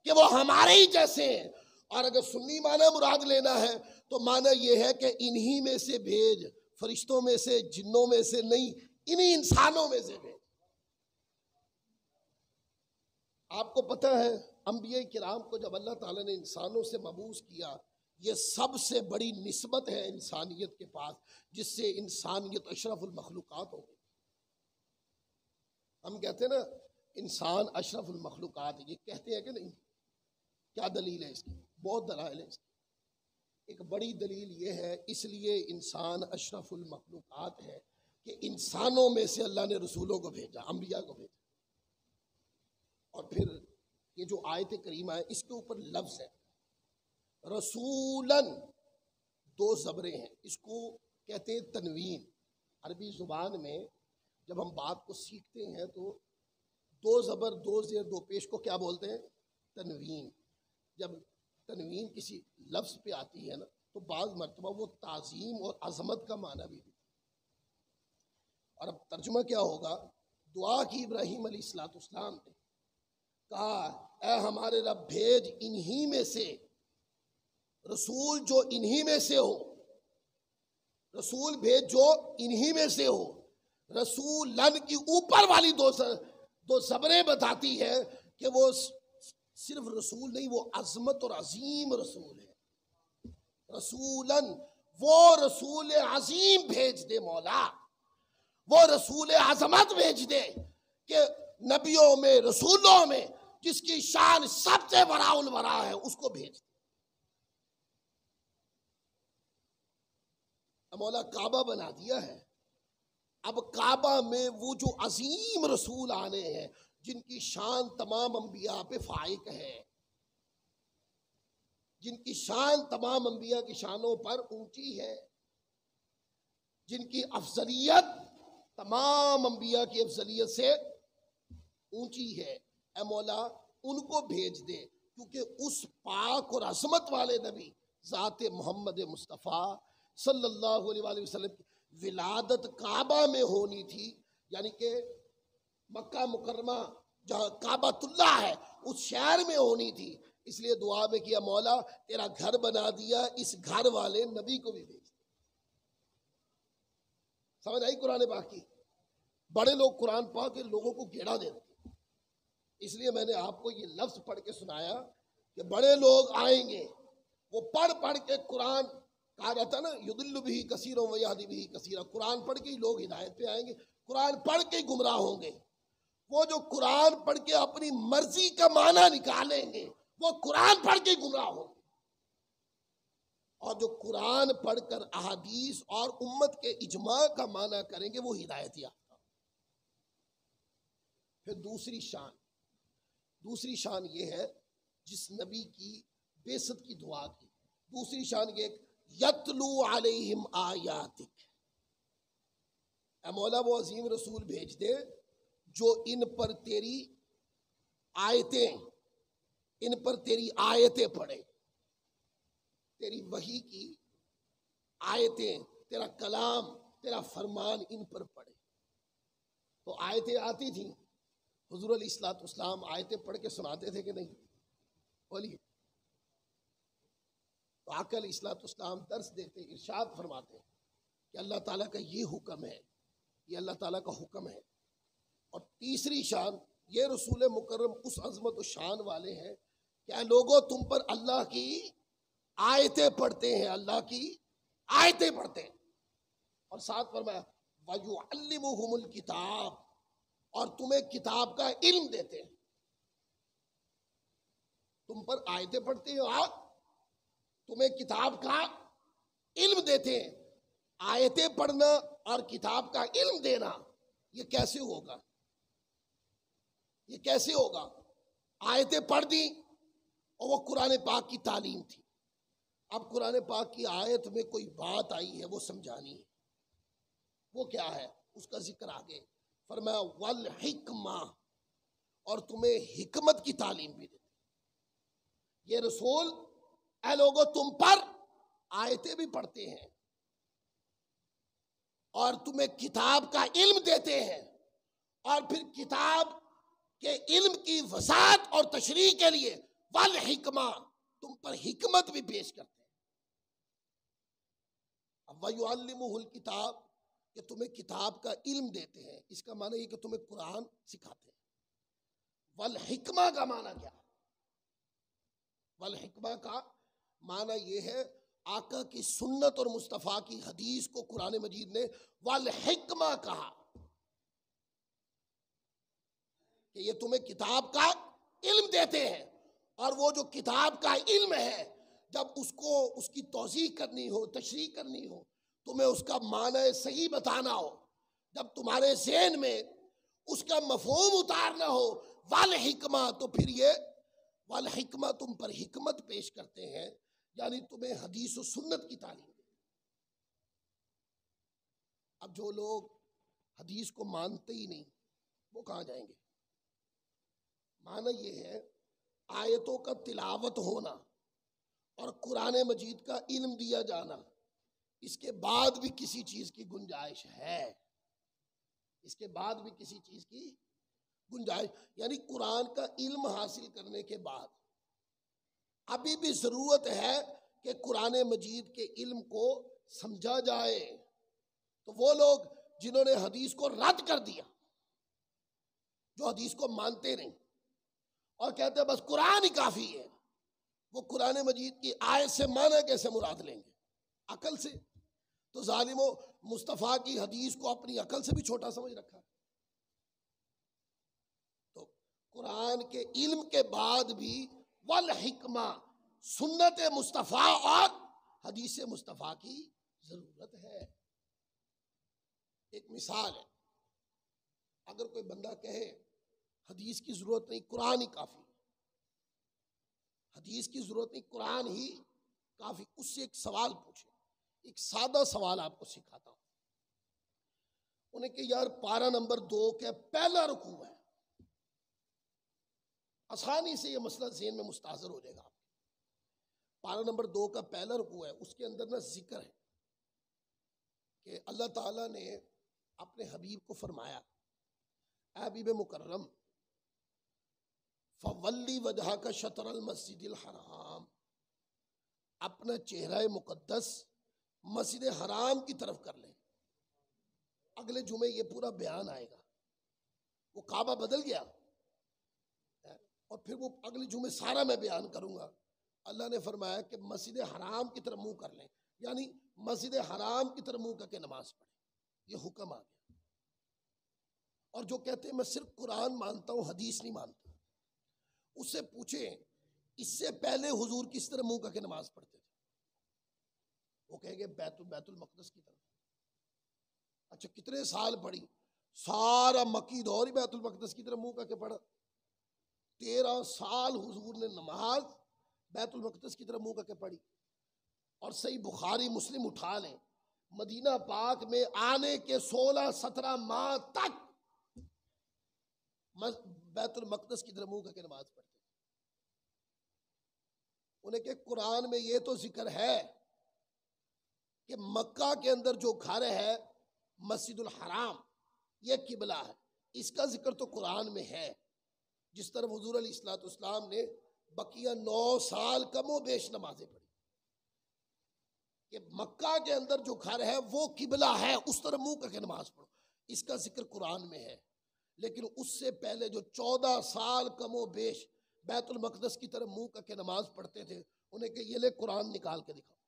کہ وہ ہمارے ہی جیسے ہیں, اور اگر سنی معنی مراد لینا ہے تو معنی یہ ہے کہ انہی میں سے بھیج, فرشتوں میں سے, جنوں میں سے نہیں, انہی انسانوں میں سے بھیج. آپ کو پتہ ہے انبیاء کرام کو جب اللہ تعالیٰ نے انسانوں سے مبعوث کیا, یہ سب سے بڑی نسبت ہے انسانیت کے پاس, جس سے انسانیت اشرف المخلوقات ہو گئی. ہم کہتے ہیں نا انسان اشرف المخلوقات ہے, یہ کہتے ہیں کہ نہیں؟ کیا دلیل ہے اس کی؟ بہت دلائل ہے اس کی. ایک بڑی دلیل یہ ہے, اس لیے انسان اشرف المخلوقات ہے کہ انسانوں میں سے اللہ نے رسولوں کو بھیجا, انبیاء کو بھیجا. اور پھر یہ جو آیت کریمہ ہے اس کے اوپر لفظ ہے رسولن, دو زبریں ہیں, اس کو کہتے ہیں تنوین. عربی زبان میں جب ہم بات کو سیکھتے ہیں تو دو زبر, دو زیر, دو پیش کو کیا بولتے ہیں؟ تنوین. جب تنوین کسی لفظ پہ آتی ہے نا تو بعض مرتبہ وہ تعظیم اور عظمت کا معنی بھی. اور اب ترجمہ کیا ہوگا؟ دعا کی ابراہیم علیہ الصلوۃ والسلام نے, کہا اے ہمارے رب بھیج انہی میں سے رسول جو انہی میں سے ہو, رسول بھیج جو انہی میں سے ہو. رسولن کی اوپر والی دو زبریں بتاتی ہے کہ وہ صرف رسول نہیں، وہ عظمت اور عظیم رسول ہے۔ رسولن، وہ رسول عظیم بھیج دے مولا، وہ رسول عظمت بھیج دے کہ نبیوں میں، رسولوں میں جس کی شان سب سے بڑا الورا ہے اس کو بھیج دے۔ مولا کعبہ بنا دیا ہے، اب کعبہ میں وہ جو عظیم رسول آنے ہیں جن کی شان تمام انبیاء پہ فائق ہے، جن کی شان تمام انبیاء کی شانوں پر اونچی ہے، جن کی افضلیت تمام انبیاء کی افضلیت سے اونچی ہے، اے مولا ان کو بھیج دے، کیونکہ اس پاک اور عظمت والے نبی ذات محمد مصطفیٰ صلی اللہ علیہ وآلہ وسلم کی ولادت کعبہ میں ہونی تھی، یعنی کہ مکہ مکرمہ جہاں کعبۃ اللہ ہے اس شہر میں ہونی تھی، اس لیے دعا میں کیا مولا تیرا گھر بنا دیا، اس گھر والے نبی کو بھی بھیج دے۔ سمجھ آئی قرآن پاک کی؟ بڑے لوگ قرآن پاک کے لوگوں کو گھیرا دیتے، اس لیے میں نے آپ کو یہ لفظ پڑھ کے سنایا کہ بڑے لوگ آئیں گے، وہ پڑھ کے قرآن کہا جاتا نا یضل بہ کثیرا ویہدی بہ کثیرا، قرآن پڑھ کے ہی لوگ ہدایت پہ آئیں گے، قرآن پڑھ کے ہی گمراہ ہوں گے۔ وہ جو قرآن پڑھ کے اپنی مرضی کا معنی نکالیں گے وہ قرآن پڑھ کے ہی گمراہ ہوں گے، اور جو قرآن پڑھ کر احادیث اور امت کے اجماع کا معنی کریں گے وہ ہدایت یافتہ۔ پھر دوسری شان یہ ہے جس نبی کی بعثت کی دعا کی، دوسری شان یہ یتلو علیہم آیاتک، اے مولا وہ عظیم رسول بھیج دے جو ان پر تیری آیتیں پڑھے، تیری وحی کی آیتیں، تیرا کلام، تیرا فرمان ان پر پڑھے۔ تو آیتیں آتی تھیں، حضور علیہ الصلوۃ والسلام آیتیں پڑھ کے سناتے تھے کہ نہیں؟ بولیے۔ تو آقا علیہ الصلوۃ والسلام درس دیتے، ارشاد فرماتے کہ اللہ تعالیٰ کا یہ حکم ہے، یہ اللہ تعالیٰ کا حکم ہے۔ اور تیسری شان یہ رسول مکرم اس عظمت و شان والے ہیں کہ اے لوگوں تم پر اللہ کی آیتیں پڑھتے ہیں، اللہ کی آیتیں پڑھتے ہیں، اور ساتھ فرمایا وَيُعَلِّمُهُمُ الْكِتَابَ، اور تمہیں کتاب کا علم دیتے ہیں۔ تم پر آیتیں پڑھتے ہیں اور تمہیں کتاب کا علم دیتے ہیں۔ آیتیں پڑھنا اور کتاب کا علم دینا یہ کیسے ہوگا؟ یہ کیسے ہوگا؟ آیتیں پڑھ دی اور وہ قرآن پاک کی تعلیم تھی، اب قرآن پاک کی آیت میں کوئی بات آئی ہے وہ سمجھانی ہے، وہ کیا ہے؟ اس کا ذکر آگے فرمایا والحکمہ، اور تمہیں حکمت کی تعلیم بھی دیتے۔ یہ رسول اے لوگوں تم پر آیتیں بھی پڑھتے ہیں اور تمہیں کتاب کا علم دیتے ہیں، اور پھر کتاب کے علم کی وضاحت اور تشریح کے لیے والحکمہ تم پر حکمت بھی پیش کرتے ہیں۔ اب وَيُعَلِّمُهُ الْكِتَابَ کہ تمہیں کتاب کا علم دیتے ہیں، اس کا معنی یہ کہ تمہیں قرآن سکھاتے ہیں۔ والحکمہ کا معنی کیا؟ والحکمہ کا معنی یہ ہے آقا کی سنت اور مصطفیٰ کی حدیث کو قرآن مجید نے والحکمہ کہا کہ یہ تمہیں کتاب کا علم دیتے ہیں، اور وہ جو کتاب کا علم ہے جب اس کو اس کی توضیح کرنی ہو، تشریح کرنی ہو، تمہیں اس کا معنی صحیح بتانا ہو، جب تمہارے ذہن میں اس کا مفہوم اتارنا ہو والحکمہ، تو پھر یہ والحکمہ تم پر حکمت پیش کرتے ہیں، یعنی تمہیں حدیث و سنت کی تعلیم دے۔ اب جو لوگ حدیث کو مانتے ہی نہیں وہ کہاں جائیں گے؟ معنی یہ ہے آیتوں کا تلاوت ہونا اور قرآن مجید کا علم دیا جانا، اس کے بعد بھی کسی چیز کی گنجائش ہے، اس کے بعد بھی کسی چیز کی گنجائش، یعنی قرآن کا علم حاصل کرنے کے بعد ابھی بھی ضرورت ہے کہ قرآن مجید کے علم کو سمجھا جائے۔ تو وہ لوگ جنہوں نے حدیث کو رد کر دیا، جو حدیث کو مانتے نہیں، اور کہتے ہیں بس قرآن ہی کافی ہے، وہ قرآن مجید کی آیت سے معنی کیسے مراد لیں گے؟ عقل سے؟ تو ظالموں، مصطفیٰ کی حدیث کو اپنی عقل سے بھی چھوٹا سمجھ رکھا ہے۔ تو قرآن کے علم کے بعد بھی والحکمہ، سنت مصطفیٰ اور حدیث مصطفیٰ کی ضرورت ہے۔ ایک مثال ہے، اگر کوئی بندہ کہے حدیث کی ضرورت نہیں، قرآن ہی کافی، حدیث کی ضرورت نہیں، قرآن ہی کافی، اس سے ایک سوال پوچھے، ایک سادہ سوال آپ کو سکھاتا ہوں انہیں کہ یار پارہ نمبر 2 کا پہلا رکوع ہے، آسانی سے یہ مسئلہ ذہن میں مستحضر ہو جائے گا آپ کے۔ پارہ نمبر 2 کا پہلا رکوع ہے، اس کے اندر ذکر ہے کہ اللہ تعالیٰ نے اپنے حبیب کو فرمایا، اے حبیب مکرم، فولی وجہ کا شطر المسجد الحرام، اپنا چہرہ مقدس مسجد حرام کی طرف کر لیں۔ اگلے جمعے یہ پورا بیان آئے گا، وہ کعبہ بدل گیا اور پھر وہ اگلے جمعے سارا میں بیان کروں گا۔ اللہ نے فرمایا کہ مسجد حرام کی طرف منہ کر لیں، یعنی مسجد حرام کی طرف منہ کر کے نماز پڑھیں، یہ حکم آ گیا۔ اور جو کہتے ہیں میں صرف قرآن مانتا ہوں حدیث نہیں مانتا، اس سے پوچھیں اس سے پہلے حضور کس طرح منہ کر کے نماز پڑھتے تھے؟ وہ کہیں گے بیت المقدس کی طرف۔ اچھا کتنے سال پڑھی؟ سارا مکی دور ہی بیت المقدس کی طرف منہ کر کے پڑھا۔ 13 سال حضور نے نماز بیت المقدس کی طرف منہ کر کے پڑھی۔ اور صحیح بخاری مسلم اٹھا لیں، مدینہ پاک میں آنے کے 16-17 ماہ تک بیت المقدس کی طرف منہ کر کے نماز پڑھتے تھے۔ انہیں کہ قرآن میں یہ تو ذکر ہے کہ مکہ کے اندر جو گھر ہے مسجد الحرام یہ قبلہ ہے، اس کا ذکر تو قرآن میں ہے، جس طرح حضور علیہ الصلوۃ والسلام نے بقیہ 9 سال کم و بیش نمازیں پڑھی کہ مکہ کے اندر جو گھر ہے وہ قبلہ ہے، اس طرح منہ کر کے نماز پڑھو، اس کا ذکر قرآن میں ہے۔ لیکن اس سے پہلے جو 14 سال کم و بیش بیت المقدس کی طرف منہ کر کے نماز پڑھتے تھے، انہیں کہ یہ لے قرآن نکال کے دکھاؤ۔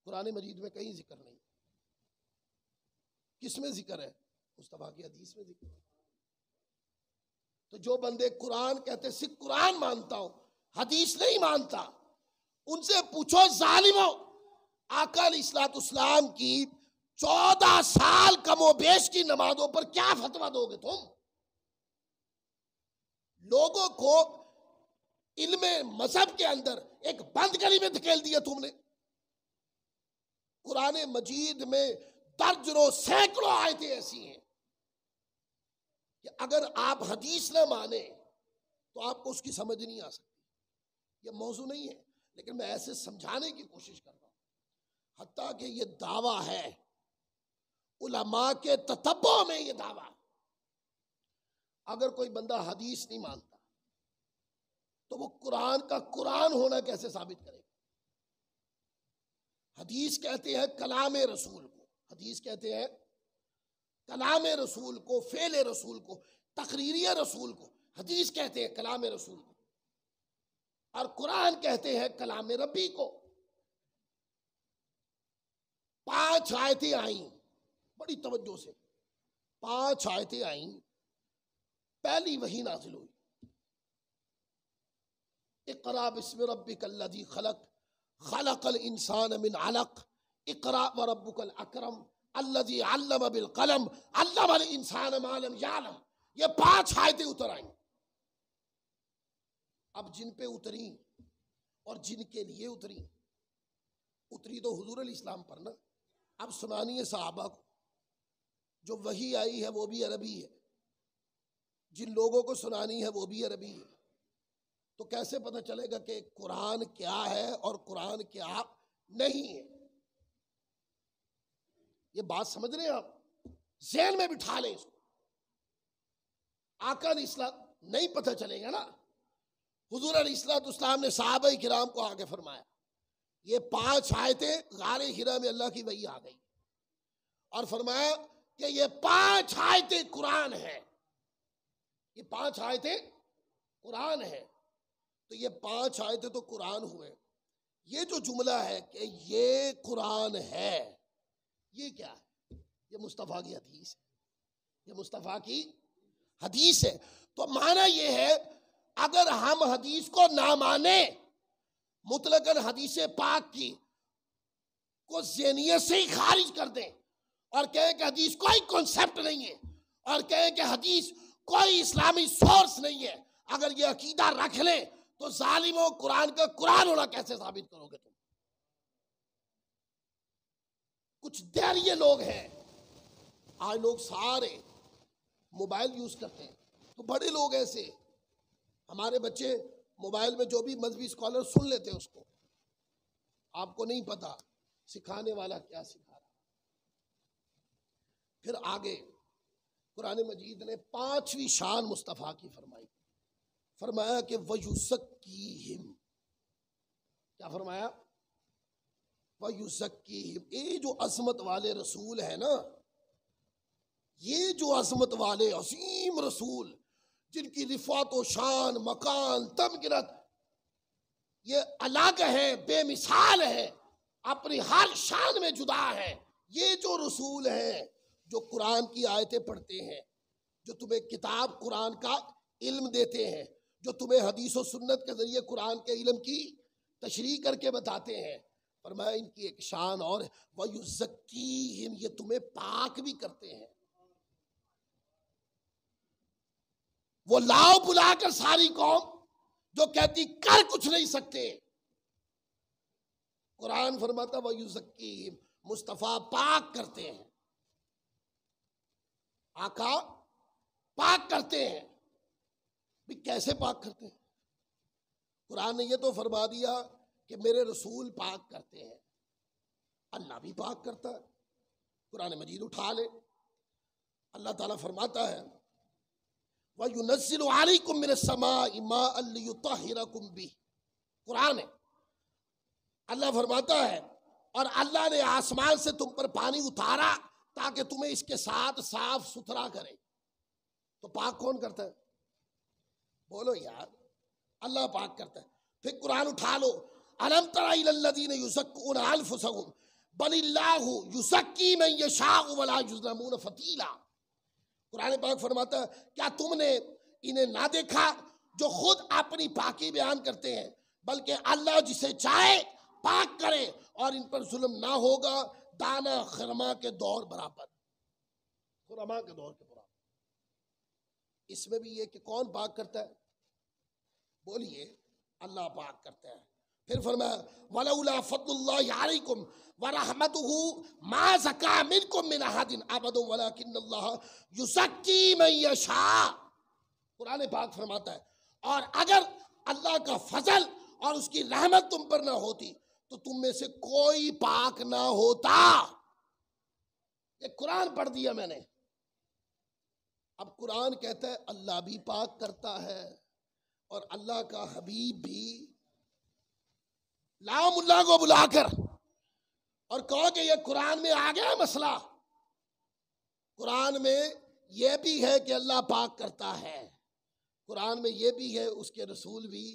قرآن مجید میں کہیں ذکر نہیں۔ کس میں ذکر ہے؟ مصطفیٰ کی حدیث میں ذکر ہے۔ تو جو بندے قرآن کہتے صرف قرآن مانتا ہوں حدیث نہیں مانتا، ان سے پوچھو ظالموں، آقا علیہ الصلوۃ والسلام کی 14 سال کم و بیش کی نمازوں پر کیا فتویٰ دو گے تم؟ لوگوں کو علم مذہب کے اندر ایک بند گلی میں دھکیل دیا تم نے۔ قرآن مجید میں درجنوں سینکڑوں آیتیں ایسی ہیں کہ اگر آپ حدیث نہ مانیں تو آپ کو اس کی سمجھ نہیں آ سکتی۔ یہ موضوع نہیں ہے، لیکن میں ایسے سمجھانے کی کوشش کر رہا ہوں، حتیٰ کہ یہ دعویٰ ہے علماء کے تتبع میں، یہ دعویٰ اگر کوئی بندہ حدیث نہیں مانتا تو وہ قرآن کا قرآن ہونا کیسے ثابت کرے گا؟ حدیث کہتے ہیں کلام رسول کو، حدیث کہتے ہیں کلام رسول کو، فعل رسول کو، تقریری رسول کو حدیث کہتے ہیں کلام رسول کو، اور قرآن کہتے ہیں کلام ربی کو۔ 5 آیتیں آئیں، بڑی توجہ سے 5 آیتیں آئیں، پہلی وحی نازل ہوئی، اقرأ بسم ربک الذی خلق خلق الانسان من علق اقرأ وربک الاکرم الذی علم بالقلم علم الانسان ما لم یعلم۔ یہ 5 آیتیں اتر آئیں۔ اب جن پہ اتری اور جن کے لیے اتری تو حضور علیہ السلام پر نا، اب سنانی ہے صحابہ کو، جو وحی آئی ہے وہ بھی عربی ہے، جن لوگوں کو سنانی ہے وہ بھی عربی ہے، تو کیسے پتہ چلے گا کہ قرآن کیا ہے اور قرآن کیا نہیں ہے؟ یہ بات سمجھ رہے ہیں آپ؟ ذہن میں بٹھا لیں اس کو۔ آقا علیہ السلام نہیں پتہ چلے گا نا۔ حضور علیہ الصلوۃ والسلام نے صحابہ کرام کو آگے فرمایا، یہ 5 آیتیں غار حرا میں اللہ کی وحی آ گئی، اور فرمایا کہ یہ 5 آیتیں قرآن ہے۔ یہ 5 آیتیں قرآن ہے، تو یہ 5 آیتیں تو قرآن ہوئے. یہ جو جملہ ہے کہ یہ قرآن ہے، یہ کیا ہے؟ یہ مصطفیٰ کی حدیث ہے، یہ مصطفیٰ کی حدیث ہے. تو معنی یہ ہے اگر ہم حدیث کو نہ مانیں، مطلقاً حدیث پاک کی کو ذہنیت سے ہی خارج کر دیں اور کہیں کہ حدیث کوئی کنسپٹ نہیں ہے اور کہیں کہ حدیث کوئی اسلامی سورس نہیں ہے، اگر یہ عقیدہ رکھ لیں تو ظالموں قرآن کا قرآن ہونا کیسے ثابت کرو گے تم؟ کچھ دیریے لوگ ہیں، آج لوگ سارے موبائل یوز کرتے ہیں، تو بڑے لوگ ایسے، ہمارے بچے موبائل میں جو بھی مذہبی اسکالر سن لیتے ہیں اس کو، آپ کو نہیں پتا سکھانے والا کیا سکھا رہا. پھر آگے قرآن مجید نے 5ویں شان مصطفیٰ کی فرمایا کہ وَيُزَكِّيهِمْ. کیا فرمایا؟ وَيُزَكِّيهِمْ. یہ جو عظمت والے رسول ہے نا، یہ جو عظمت والے عظیم رسول جن کی رفعت و شان، مکان، تمکنت یہ الگ ہے، بے مثال ہے، اپنی ہر شان میں جدا ہے، یہ جو رسول ہیں جو قرآن کی آیتیں پڑھتے ہیں، جو تمہیں کتاب قرآن کا علم دیتے ہیں، جو تمہیں حدیث و سنت کے ذریعے قرآن کے علم کی تشریح کر کے بتاتے ہیں، فرمایا ان کی ایک شان اور ہے وَيُزَكِّيهِمْ. یہ تمہیں پاک بھی کرتے ہیں. وہ لاؤ بلا کر ساری قوم جو کہتی کر کچھ نہیں سکتے، قرآن فرماتا وَيُزَكِّيهِمْ. مصطفیٰ پاک کرتے ہیں، آقا پاک کرتے ہیں. بھی کیسے پاک کرتے ہیں؟ قرآن نے یہ تو فرما دیا کہ میرے رسول پاک کرتے ہیں، اللہ بھی پاک کرتا ہے. قرآن مجید اٹھا لے، اللہ تعالیٰ فرماتا ہے وَيُنَزِّلُ عَلَيْكُم مِّنَ السَّمَاءِ مَاءً لِّيُطَهِّرَكُم بِهِ. قرآن ہے، اللہ فرماتا ہے اور اللہ نے آسمان سے تم پر پانی اتارا تاکہ تمہیں اس کے ساتھ صاف ستھرا کرے. تو پاک کون کرتا ہے؟ بولو یار، اللہ پاک کرتا ہے. پھر قرآن اٹھا لو، أَلَمْ تَرَ إِلَى الَّذِينَ يُزَكُّونَ أَنفُسَهُم بَلِ اللَّهُ يُزَكِّي مَن يَشَاءُ وَلَا يُظْلَمُونَ فَتِيلًا. قرآن پاک فرماتا ہے کیا تم نے انہیں نہ دیکھا جو خود اپنی پاکی بیان کرتے ہیں، بلکہ اللہ جسے چاہے پاک کرے اور ان پر ظلم نہ ہوگا دانا خرما کے دور برابر، خرما کے دور کے برابر. اس میں بھی یہ کہ کون پاک کرتا ہے؟ بولیے، اللہ پاک کرتا ہے. پھر فرمایا وَلَوْلَا فَضْلُ اللَّهِ عَلَيْكُمْ وَرَحْمَتُهُ مَا زَكَىٰ مِنْكُمْ مِنْ أَحَدٍ أَبَدًا وَلَٰكِنَّ اللَّهَ يُزَكِّي مَن يَشَاءُ. قرآن پاک فرماتا ہے اور اگر اللہ کا فضل اور اس کی رحمت تم پر نہ ہوتی تو تم میں سے کوئی پاک نہ ہوتا. یہ قرآن پڑھ دیا میں نے. اب قرآن کہتا ہے اللہ بھی پاک کرتا ہے اور اللہ کا حبیب بھی. لاؤ ملا کو بلا کر اور کہو کہ یہ قرآن میں آ گیا مسئلہ. قرآن میں یہ بھی ہے کہ اللہ پاک کرتا ہے، قرآن میں یہ بھی ہے اس کے رسول بھی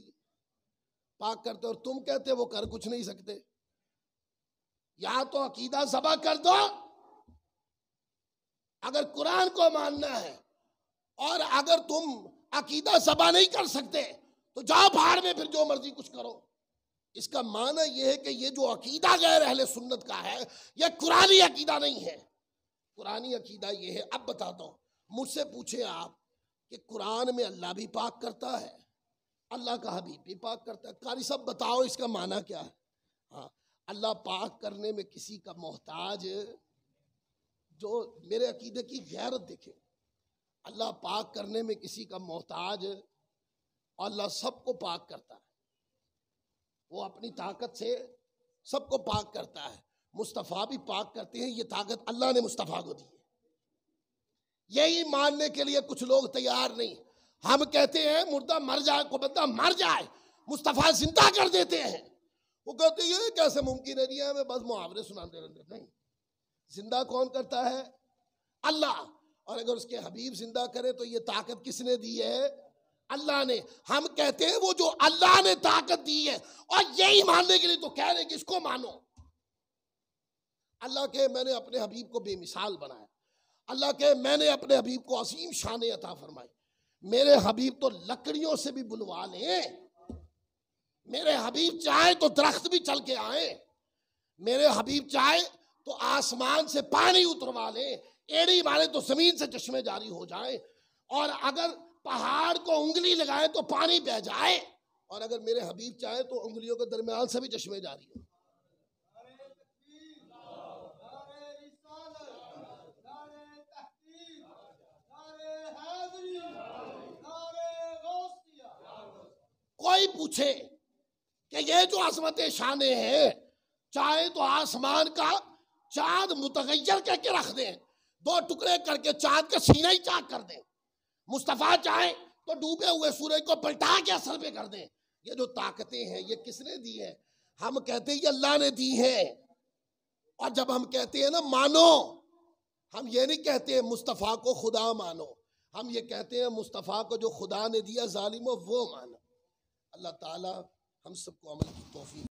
پاک کرتے، اور تم کہتے وہ کر کچھ نہیں سکتے. یا تو عقیدہ ذبح کر دو اگر قرآن کو ماننا ہے، اور اگر تم عقیدہ ذبح نہیں کر سکتے تو جاؤ بھاڑ میں، پھر جو مرضی کچھ کرو. اس کا معنی یہ ہے کہ یہ جو عقیدہ غیر اہل سنت کا ہے یہ قرآنی عقیدہ نہیں ہے. قرآنی عقیدہ یہ ہے. اب بتاتا ہوں، مجھ سے پوچھیں آپ کہ قرآن میں اللہ بھی پاک کرتا ہے، اللہ کا حبیب بھی پاک کرتا ہے. قاری صاحب بتاؤ اس کا معنی کیا ہے؟ ہاں، اللہ پاک کرنے میں کسی کا محتاج، جو میرے عقیدے کی غیرت دیکھے، اللہ پاک کرنے میں کسی کا محتاج، اور اللہ سب کو پاک کرتا ہے، وہ اپنی طاقت سے سب کو پاک کرتا ہے. مصطفیٰ بھی پاک کرتے ہیں، یہ طاقت اللہ نے مصطفیٰ کو دی ہے. یہی ماننے کے لیے کچھ لوگ تیار نہیں. ہم کہتے ہیں مردہ مر جائے، کو بندہ مر جائے مصطفیٰ زندہ کر دیتے ہیں. وہ کہتے ہیں یہ کیسے ممکن ہے؟ نہیں ہے، ہمیں بس محاورے سناتے رہتے. نہیں، زندہ کون کرتا ہے؟ اللہ. اور اگر اس کے حبیب زندہ کرے تو یہ طاقت کس نے دی ہے؟ اللہ نے۔ ہم کہتے ہیں وہ جو اللہ نے طاقت دی ہے، اور یہی ماننے کے لیے تو کہہ رہے ہیں کہ اس کو مانو۔ اللہ کہ میں نے اپنے حبیب کو بے مثال بنایا، اللہ کہ میں نے اپنے حبیب کو عظیم شان عطا فرمائی۔ میرے حبیب تو لکڑیوں سے بھی بلوا لیں، میرے حبیب چاہے تو درخت بھی چل کے آئیں، میرے حبیب چاہے تو آسمان سے پانی اتروا لیں، ایڑی مارے تو زمین سے چشمے جاری ہو جائیں، اور اگر پہاڑ کو انگلی لگائے تو پانی بہ جائے، اور اگر میرے حبیب چاہے تو انگلیوں کے درمیان سے بھی چشمے جاری ہو۔ کوئی پوچھے کہ یہ جو عظمت شانیں ہیں، چاہے تو آسمان کا چاند متغیر کر کے رکھ دیں، دو ٹکڑے کر کے چاند کا سینہ ہی چاک کر دیں، مصطفیٰ چاہے تو ڈوبے ہوئے سورج کو پلٹا کے اثر پہ کر دیں۔ یہ جو طاقتیں ہیں یہ کس نے دی ہیں؟ ہم کہتے ہیں یہ اللہ نے دی ہیں۔ اور جب ہم کہتے ہیں نا مانو، ہم یہ نہیں کہتے ہیں مصطفیٰ کو خدا مانو، ہم یہ کہتے ہیں مصطفیٰ کو جو خدا نے دیا ظالموں وہ مانو۔ اللہ تعالی ہم سب کو عمل کی توفیق